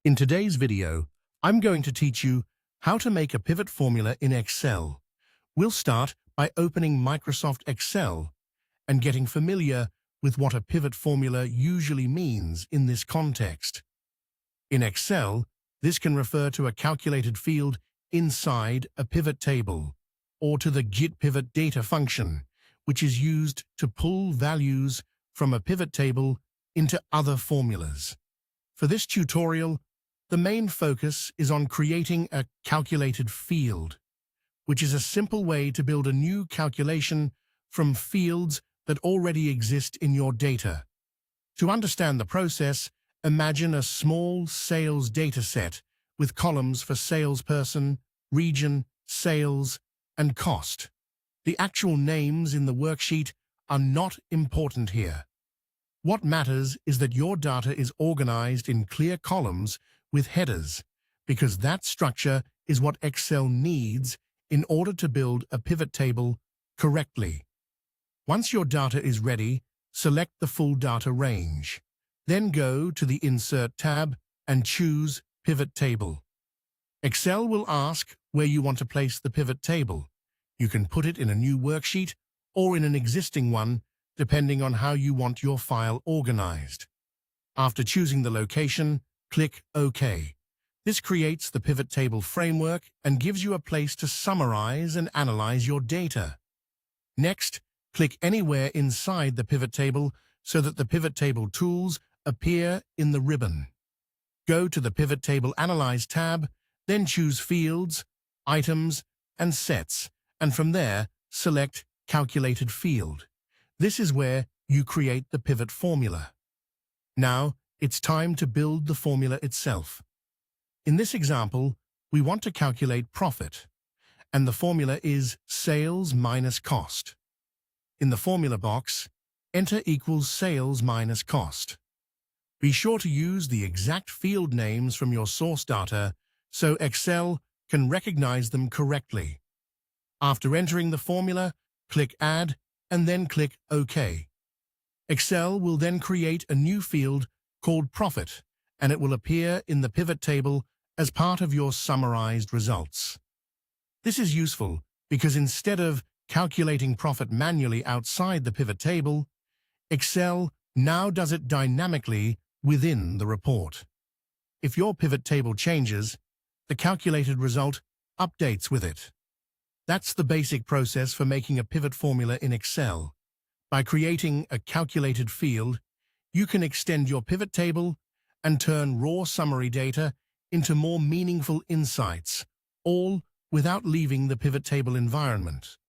In today's video, I'm going to teach you how to make a pivot formula in Excel. We'll start by opening Microsoft Excel and getting familiar with what a pivot formula usually means in this context. In Excel, this can refer to a calculated field inside a pivot table, or to the GETPIVOTDATA function, which is used to pull values from a pivot table into other formulas. For this tutorial, the main focus is on creating a calculated field, which is a simple way to build a new calculation from fields that already exist in your data. To understand the process, imagine a small sales data set with columns for salesperson, region, sales, and cost. The actual names in the worksheet are not important here. What matters is that your data is organized in clear columns with headers, because that structure is what Excel needs in order to build a pivot table correctly. Once your data is ready, select the full data range. Then go to the Insert tab and choose Pivot Table. Excel will ask where you want to place the pivot table. You can put it in a new worksheet or in an existing one, depending on how you want your file organized. After choosing the location, click OK. This creates the pivot table framework and gives you a place to summarize and analyze your data. Next, click anywhere inside the pivot table so that the pivot table tools appear in the ribbon. Go to the Pivot Table Analyze tab, then choose Fields, Items, and Sets, and from there, select Calculated Field. This is where you create the pivot formula. Now, it's time to build the formula itself. In this example, we want to calculate profit, and the formula is sales minus cost. In the formula box, enter equals sales minus cost. Be sure to use the exact field names from your source data so Excel can recognize them correctly. After entering the formula, click Add and then click OK. Excel will then create a new field called Profit, and it will appear in the pivot table as part of your summarized results. This is useful because instead of calculating profit manually outside the pivot table, Excel now does it dynamically within the report. If your pivot table changes, the calculated result updates with it. That's the basic process for making a pivot formula in Excel. By creating a calculated field, you can extend your pivot table and turn raw summary data into more meaningful insights, all without leaving the pivot table environment.